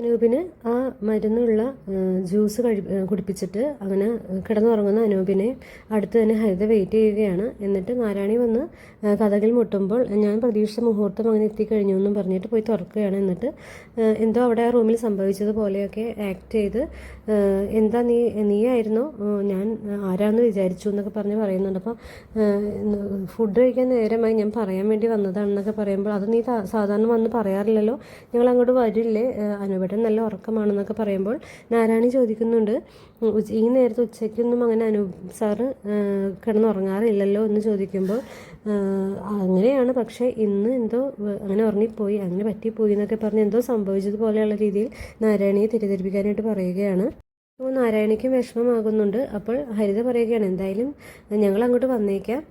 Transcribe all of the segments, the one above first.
അനൂപിന് ആ മരുന്നുള്ള ജ്യൂസ് കുടിപ്പിച്ചിട്ട് അങ്ങനെ കിടന്നുറങ്ങുന്ന അനൂപിനെ അടുത്ത് തന്നെ ഹരിത വെയിറ്റ് ചെയ്യുകയാണ്. എന്നിട്ട് നാരായണി വന്ന് കതകിൽ മുട്ടുമ്പോൾ ഞാൻ പ്രതീക്ഷിച്ച മുഹൂർത്തം അങ്ങനെ എത്തിക്കഴിഞ്ഞു എന്നും പറഞ്ഞിട്ട് പോയി തുറക്കുകയാണ്. എന്നിട്ട് എന്തോ അവിടെ ആ റൂമിൽ സംഭവിച്ചതുപോലെയൊക്കെ ആക്ട് ചെയ്ത് എന്താ നീയായിരുന്നോ, ഞാൻ ആരാന്ന് വിചാരിച്ചു എന്നൊക്കെ പറയുന്നുണ്ട്. അപ്പം ഫുഡ് കഴിക്കാൻ നേരമായി, ഞാൻ പറയാൻ വേണ്ടി വന്നതാണെന്നൊക്കെ പറയുമ്പോൾ അത് നീ സാധാരണ വന്ന് പറയാറില്ലല്ലോ, ഞങ്ങൾ അങ്ങോട്ട് വരില്ലേ, അനുപേട്ടൻ നല്ല ഉറക്കമാണെന്നൊക്കെ പറയുമ്പോൾ നാരായണി ചോദിക്കുന്നുണ്ട്, ഈ നേരത്തെ ഉച്ചയ്ക്കൊന്നും അങ്ങനെ അനൂപ് സാറ് കിടന്നുറങ്ങാറില്ലല്ലോ എന്ന് ചോദിക്കുമ്പോൾ അങ്ങനെയാണ്, പക്ഷേ ഇന്ന് എന്തോ അങ്ങനെ ഉറങ്ങിപ്പോയി, അങ്ങനെ പറ്റിപ്പോയി എന്നൊക്കെ പറഞ്ഞ് എന്തോ സംഭവിച്ചതുപോലെയുള്ള രീതിയിൽ നാരായണിയെ തെറ്റിദ്ധരിപ്പിക്കാനായിട്ട് പറയുകയാണ്. അപ്പോൾ നാരായണിക്കും വിഷമമാകുന്നുണ്ട്. അപ്പോൾ ഹരിത പറയുകയാണ്, എന്തായാലും ഞങ്ങൾ അങ്ങോട്ട് വന്നേക്കാം,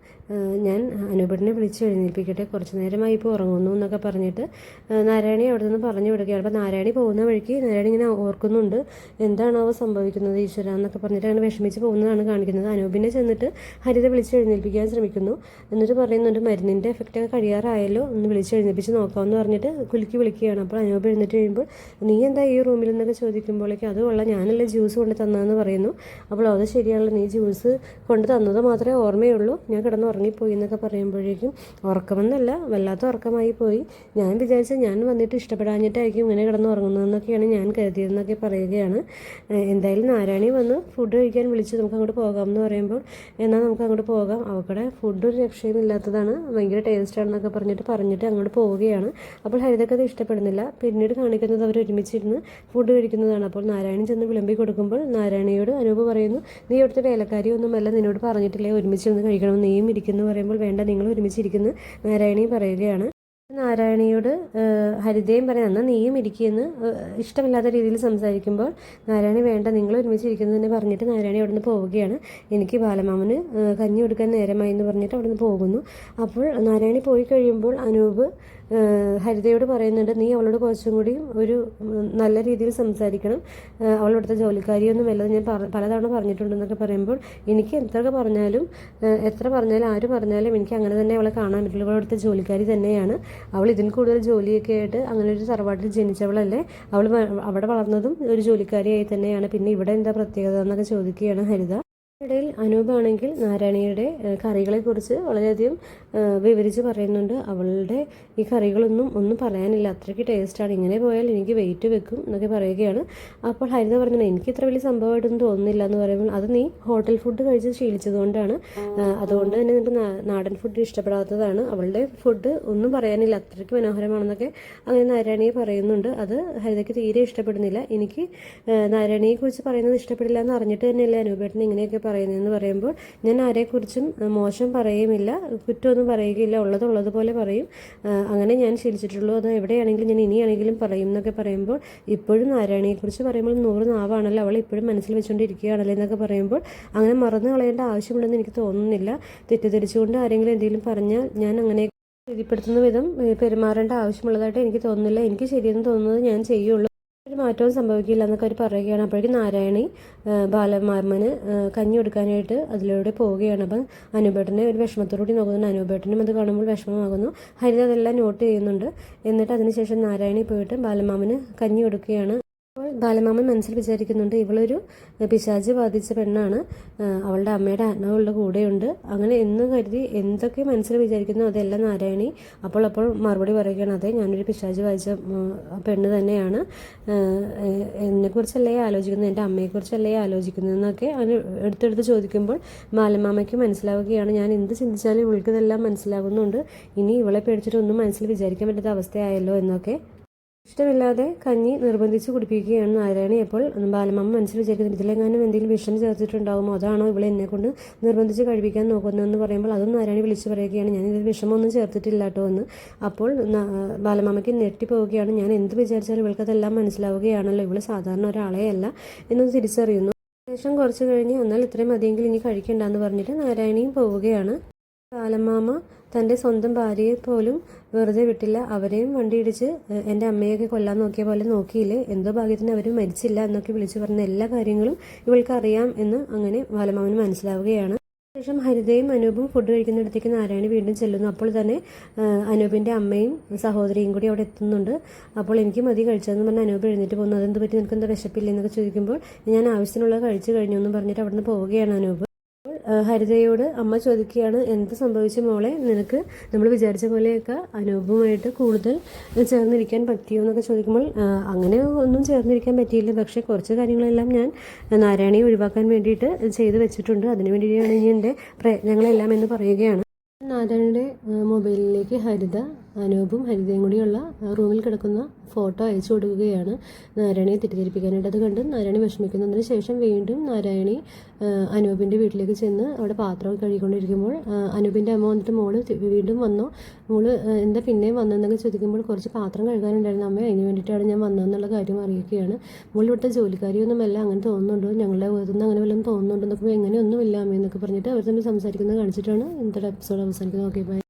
ഞാൻ അനൂപേട്ടനെ വിളിച്ച് എഴുന്നേൽപ്പിക്കട്ടെ, കുറച്ച് നേരമായി ഇപ്പോൾ ഉറങ്ങുന്നു എന്നൊക്കെ പറഞ്ഞിട്ട് നാരായണി അവിടെ നിന്ന് പറഞ്ഞു വിടുകയാണ്. അപ്പോൾ നാരായണി പോകുന്ന വഴിക്ക് നാരായണി ഇങ്ങനെ ഓർക്കുന്നുണ്ട്, എന്താണോ സംഭവിക്കുന്നത് ഈശ്വര എന്നൊക്കെ പറഞ്ഞിട്ട് അങ്ങനെ വിഷമിച്ച് പോകുന്നതാണ് കാണിക്കുന്നത്. അനൂപിനെ ചെന്നിട്ട് ഹരിത വിളിച്ച് എഴുന്നേൽപ്പിക്കാൻ ശ്രമിക്കുന്നു. എന്നിട്ട് പറയുന്നുണ്ട്, മരുന്നിൻ്റെ എഫക്റ്റൊക്കെ കഴിയാറായല്ലോ, ഒന്ന് വിളിച്ച് എഴുന്നേൽപ്പിച്ച് നോക്കാമെന്ന് പറഞ്ഞിട്ട് കുലുക്കി വിളിക്കുകയാണ്. അപ്പോൾ അനൂപ് എഴുന്നേറ്റ് കഴിയുമ്പോൾ നീ എന്താ ഈ റൂമിൽ എന്നൊക്കെ ചോദിക്കുമ്പോഴേക്കും അതുകൊള്ള ഞാനല്ലേ ജ്യൂസ് കൊണ്ട് തന്നതെന്ന് പറയുന്നു. അപ്പോൾ അത് ശരിയാണല്ലോ, നീ ജ്യൂസ് കൊണ്ട് തന്നത് മാത്രമേ ഓർമ്മയുള്ളൂ, ഞാൻ കിടന്ന് ഉറങ്ങിപ്പോയി എന്നൊക്കെ പറയുമ്പോഴേക്കും ഉറക്കമെന്നല്ല, വല്ലാത്ത ഉറക്കമായി പോയി, ഞാൻ വിചാരിച്ച ഞാൻ വന്നിട്ട് ഇഷ്ടപ്പെടാഞ്ഞിട്ടായിരിക്കും ഇങ്ങനെ കിടന്ന് ഉറങ്ങുന്നതെന്നൊക്കെയാണ് ഞാൻ കരുതിയതെന്നൊക്കെ പറയുകയാണ്. എന്തായാലും നാരായണി വന്ന് ഫുഡ് കഴിക്കാൻ വിളിച്ച് നമുക്ക് അങ്ങോട്ട് പോകാം എന്ന് പറയുമ്പോൾ എന്നാൽ നമുക്ക് അങ്ങോട്ട് പോകാം, അവക്കടെ ഫുഡ് ഒരു രക്ഷയും ഇല്ലാത്തതാണ്, ഭയങ്കര ടേസ്റ്റാണെന്നൊക്കെ പറഞ്ഞിട്ട് അങ്ങോട്ട് പോവുകയാണ്. അപ്പോൾ ഹരിതയ്ക്ക് അത് ഇഷ്ടപ്പെടുന്നില്ല. പിന്നീട് കാണിക്കുന്നത് അവർ ഒരുമിച്ചിരുന്ന് ഫുഡ് കഴിക്കുന്നതാണ്. അപ്പോൾ നാരായണി ചെന്ന് വിളമ്പി കൊടുക്കുമ്പോൾ നാരായണിയോട് അനൂപ് പറയുന്നു, നീ ഇവിടുത്തെ വേലക്കാരിയൊന്നുമല്ല, നിന്നോട് പറഞ്ഞിട്ടില്ലേ ഒരുമിച്ചിരുന്ന് കഴിക്കണം, നീയും ഇരിക്കുന്നു പറയുമ്പോൾ വേണ്ട, നിങ്ങൾ ഒരുമിച്ചിരിക്കുന്നു നാരായണി പറയുകയാണ്. നാരായണിയോട് ഹരിതയും പറയാം, എന്നാൽ നീയും ഇരിക്കുമെന്ന് ഇഷ്ടമില്ലാത്ത രീതിയിൽ സംസാരിക്കുമ്പോൾ നാരായണി വേണ്ട, നിങ്ങൾ ഒരുമിച്ചിരിക്കുന്നതെന്ന് പറഞ്ഞിട്ട് നാരായണി അവിടെ നിന്ന് പോവുകയാണ്. എനിക്ക് ബാലമാമന് കഞ്ഞി കൊടുക്കാൻ നേരമായി എന്ന് പറഞ്ഞിട്ട് അവിടെ നിന്ന് പോകുന്നു. അപ്പോൾ നാരായണി പോയി കഴിയുമ്പോൾ അനൂപ് ഹരിതയോട് പറയുന്നുണ്ട്, നീ അവളോട് കുറച്ചും കൂടി ഒരു നല്ല രീതിയിൽ സംസാരിക്കണം, അവളവിടുത്തെ ജോലിക്കാരിയൊന്നും വല്ലതും ഞാൻ പലതവണ പറഞ്ഞിട്ടുണ്ടെന്നൊക്കെ പറയുമ്പോൾ എനിക്ക് എത്ര പറഞ്ഞാലും ആര് പറഞ്ഞാലും എനിക്ക് അങ്ങനെ തന്നെ അവളെ കാണാൻ പറ്റില്ല, അവളവിടുത്തെ ജോലിക്കാരി തന്നെയാണ്, അവൾ ഇതിൽ കൂടുതൽ ജോലിയൊക്കെ ആയിട്ട് അങ്ങനെ ഒരു തറവാട്ടിൽ ജനിച്ചവളല്ലേ, അവൾ അവിടെ വളർന്നതും ഒരു ജോലിക്കാരിയായി തന്നെയാണ്, പിന്നെ ഇവിടെ എന്താ പ്രത്യേകത എന്നൊക്കെ ചോദിക്കുകയാണ് ഹരിത. ഇടയിൽ അനൂപാണെങ്കിൽ നാരായണിയുടെ കറികളെക്കുറിച്ച് വളരെയധികം വിവരിച്ച് പറയുന്നുണ്ട്. അവളുടെ ഈ കറികളൊന്നും പറയാനില്ല, അത്രയ്ക്ക് ടേസ്റ്റാണ്, ഇങ്ങനെ പോയാൽ എനിക്ക് വെയിറ്റ് വെക്കും എന്നൊക്കെ പറയുകയാണ്. അപ്പോൾ ഹരിത പറഞ്ഞത് എനിക്ക് ഇത്ര വലിയ സംഭവമായിട്ടൊന്നും തോന്നുന്നില്ല എന്ന് പറയുമ്പോൾ അത് നീ ഹോട്ടൽ ഫുഡ് കഴിച്ച് ശീലിച്ചതുകൊണ്ടാണ്, അതുകൊണ്ട് തന്നെ നിനക്ക് നാടൻ ഫുഡ് ഇഷ്ടപ്പെടാത്തതാണ്, അവളുടെ ഫുഡ് ഒന്നും പറയാനില്ല, അത്രയ്ക്ക് മനോഹരമാണെന്നൊക്കെ അങ്ങനെ നാരായണിയെ പറയുന്നുണ്ട്. അത് ഹരിതയ്ക്ക് തീരെ ഇഷ്ടപ്പെടുന്നില്ല. എനിക്ക് നാരായണിയെക്കുറിച്ച് പറയുന്നത് ഇഷ്ടപ്പെടില്ല എന്ന് അറിഞ്ഞിട്ട് തന്നെയല്ലേ അനൂപേട്ടൻ ഇങ്ങനെയൊക്കെ പറയുന്നതെന്ന് പറയുമ്പോൾ ഞാൻ ആരെക്കുറിച്ചും മോശം പറയുമില്ല, കുറ്റമൊന്നും പറയുകയില്ല, ഉള്ളതുപോലെ പറയും, അങ്ങനെ ഞാൻ ശീലിച്ചിട്ടുള്ളൂ, അത് എവിടെയാണെങ്കിലും ഞാൻ ഇനിയാണെങ്കിലും പറയും എന്നൊക്കെ പറയുമ്പോൾ ഇപ്പോഴും നാരായണിയെക്കുറിച്ച് പറയുമ്പോൾ 100 നാവാണല്ലോ, അവൾ ഇപ്പോഴും മനസ്സിൽ വെച്ചുകൊണ്ടിരിക്കുകയാണല്ലോ എന്നൊക്കെ പറയുമ്പോൾ അങ്ങനെ മറന്നു കളയേണ്ട ആവശ്യമുണ്ടെന്ന് എനിക്ക് തോന്നുന്നില്ല, തെറ്റിദ്ധരിച്ചുകൊണ്ട് ആരെങ്കിലും എന്തെങ്കിലും പറഞ്ഞാൽ ഞാൻ അങ്ങനെ പ്രീതിപ്പെടുത്തുന്ന വിധം പെരുമാറേണ്ട ആവശ്യമുള്ളതായിട്ട് എനിക്ക് തോന്നുന്നില്ല, എനിക്ക് ശരിയെന്ന് തോന്നുന്നത് ഞാൻ ചെയ്യുള്ളൂ, ഒരു മാറ്റവും സംഭവിക്കില്ല എന്നൊക്കെ അവർ പറയുകയാണ്. അപ്പോഴേക്കും നാരായണി ബാലമാമന് കഞ്ഞി കൊടുക്കാനായിട്ട് അതിലൂടെ പോവുകയാണ്. അപ്പം അനൂപേട്ടനെ ഒരു വിഷമത്തോടുകൂടി നോക്കുന്നുണ്ട്, അനൂപേട്ടനും അത് കാണുമ്പോൾ വിഷമമാകുന്നു. ഹരിത അതെല്ലാം നോട്ട് ചെയ്യുന്നുണ്ട്. എന്നിട്ട് അതിനുശേഷം നാരായണി പോയിട്ട് ബാലമാമന് കഞ്ഞി കൊടുക്കുകയാണ്. അപ്പോൾ ബാലമാമൻ മനസ്സിൽ വിചാരിക്കുന്നുണ്ട്, ഇവളൊരു പിശാച് ബാധിച്ച പെണ്ണാണ്, അവളുടെ അമ്മയുടെ ആത്മാവുകളുടെ കൂടെയുണ്ട്, അങ്ങനെ എന്ന് കരുതി എന്തൊക്കെ മനസ്സിൽ വിചാരിക്കുന്നു അതെല്ലാം നാരായണി അപ്പോൾ മറുപടി പറയുകയാണ്, അതെ ഞാനൊരു പിശാച് ബാധിച്ച പെണ്ണ് തന്നെയാണ്, എന്നെക്കുറിച്ചല്ലേ ആലോചിക്കുന്നത്, എൻ്റെ അമ്മയെക്കുറിച്ചല്ലേ ആലോചിക്കുന്നതെന്നൊക്കെ അവന് എടുത്തെടുത്ത് ചോദിക്കുമ്പോൾ ബാലമാമയ്ക്ക് മനസ്സിലാവുകയാണ്, ഞാൻ എന്ത് ചിന്തിച്ചാലും ഇവൾക്ക് ഇതെല്ലാം മനസ്സിലാകുന്നുണ്ട്, ഇനി ഇവളെ പേടിച്ചിട്ടൊന്നും മനസ്സിൽ വിചാരിക്കാൻ പറ്റാത്ത അവസ്ഥയായല്ലോ എന്നൊക്കെ. ഇഷ്ടമില്ലാതെ കഞ്ഞി നിർബന്ധിച്ച് കുടിപ്പിക്കുകയാണ് നാരായണി. അപ്പോൾ ബാലമാമ മനസ്സിൽ വിചാരിക്കുന്നത് ഇതിലെങ്ങാനും എന്തെങ്കിലും വിഷം ചേർത്തിട്ടുണ്ടാകുമോ, അതാണോ ഇവളെ എന്നെക്കൊണ്ട് നിർബന്ധിച്ച് കഴിപ്പിക്കാൻ നോക്കുന്നതെന്ന് പറയുമ്പോൾ അതും നാരായണി വിളിച്ച് പറയുകയാണ്, ഞാൻ ഇതിൽ വിഷമൊന്നും ചേർത്തിട്ടില്ല കേട്ടോ എന്ന്. അപ്പോൾ ബാലമാമയ്ക്ക് ഞെട്ടിപ്പോവുകയാണ്, ഞാൻ എന്ത് വിചാരിച്ചാലും ഇവൾക്കതെല്ലാം മനസ്സിലാവുകയാണല്ലോ, ഇവൾ സാധാരണ ഒരാളെ അല്ല എന്നൊന്ന് തിരിച്ചറിയുന്നു. ശേഷം കുറച്ച് കഴിഞ്ഞ് എന്നാൽ ഇത്രയും മതിയെങ്കിൽ ഇനി കഴിക്കണ്ടെന്ന് പറഞ്ഞിട്ട് നാരായണിയും പോവുകയാണ്. ബാലമാമ തൻ്റെ സ്വന്തം ഭാര്യയെ പോലും വെറുതെ വിട്ടില്ല, അവരെയും വണ്ടിയിടിച്ച് എൻ്റെ അമ്മയൊക്കെ കൊല്ലാൻ നോക്കിയ പോലെ നോക്കിയില്ലേ, എന്തോ ഭാഗ്യത്തിന് അവർ മരിച്ചില്ല എന്നൊക്കെ വിളിച്ചു പറഞ്ഞ എല്ലാ കാര്യങ്ങളും ഇവൾക്ക് അറിയാം എന്ന് അങ്ങനെ ബാലമാമന് മനസ്സിലാവുകയാണ്. ശേഷം ഹരിതയും അനൂപും ഫുഡ് കഴിക്കുന്നിടത്തേക്ക് നാരായണി വീണ്ടും ചെല്ലുന്നു. അപ്പോൾ തന്നെ അനൂപിൻ്റെ അമ്മയും സഹോദരിയും കൂടി അവിടെ എത്തുന്നുണ്ട്. അപ്പോൾ എനിക്ക് മതി കഴിച്ചതെന്ന് പറഞ്ഞ് അനൂപ് എഴുന്നേറ്റ് പോകുന്നു. അതെന്ത് പറ്റി, നിനക്ക് എന്താ വിശപ്പില്ല എന്നൊക്കെ ചോദിക്കുമ്പോൾ ഞാൻ ആവശ്യത്തിനുള്ളത് കഴിച്ചു കഴിഞ്ഞു എന്ന് പറഞ്ഞിട്ട് അവിടെ നിന്ന് പോവുകയാണ് അനൂപ്. ഹരിതയോട് അമ്മ ചോദിക്കുകയാണ്, എന്ത് സംഭവിച്ചു മോളെ, നിനക്ക് നമ്മൾ വിചാരിച്ച പോലെയൊക്കെ അനൂപുമായിട്ട് കൂടുതൽ ചേർന്നിരിക്കാൻ പറ്റിയോ എന്നൊക്കെ ചോദിക്കുമ്പോൾ അങ്ങനെ ഒന്നും ചേർന്നിരിക്കാൻ പറ്റിയില്ല, പക്ഷേ കുറച്ച് കാര്യങ്ങളെല്ലാം ഞാൻ നാരായണിയെ ഒഴിവാക്കാൻ വേണ്ടിയിട്ട് ചെയ്തു വെച്ചിട്ടുണ്ട്, അതിനു വേണ്ടിയാണ് ഇനി എൻ്റെ പ്രയത്നങ്ങളെല്ലാം എന്ന് പറയുകയാണ്. നാരായണയുടെ മൊബൈലിലേക്ക് അനൂപും ഹരിതയും കൂടിയുള്ള റൂമിൽ കിടക്കുന്ന ഫോട്ടോ അയച്ചു കൊടുക്കുകയാണ് നാരായണിയെ തെറ്റിദ്ധരിപ്പിക്കാനായിട്ട്. അത് കണ്ട് നാരായണി വിഷമിക്കുന്നതിന് ശേഷം വീണ്ടും നാരായണി അനൂപിൻ്റെ വീട്ടിലേക്ക് ചെന്ന് അവിടെ പാത്രം കഴുകിക്കൊണ്ടിരിക്കുമ്പോൾ അനൂപിൻ്റെ അമ്മ വന്നിട്ട് മോള് വീണ്ടും വന്നോ, മോള് എന്താ പിന്നെയും വന്നതെന്നൊക്കെ ചോദിക്കുമ്പോൾ കുറച്ച് പാത്രം കഴുകാനുണ്ടായിരുന്നു അമ്മ, അതിന് വേണ്ടിയിട്ടാണ് ഞാൻ വന്നതെന്നുള്ള കാര്യം അറിയിക്കുകയാണ്. മോൾ ഇവിടുത്തെ ജോലിക്കാരിയൊന്നുമല്ല, അങ്ങനെ തോന്നുന്നുണ്ടോ, ഞങ്ങളുടെ വീട്ടിൽ അങ്ങനെ വല്ലതും തോന്നുന്നുണ്ടോ എന്നൊക്കെ, എങ്ങനെയൊന്നുമില്ല അമ്മ എന്നൊക്കെ പറഞ്ഞിട്ട് അവർ തമ്മിൽ സംസാരിക്കുന്നത് കാണിച്ചിട്ടാണ് ഇന്നത്തെ എപ്പിസോഡ് അവസാനിക്കുന്നത്. Okay, by.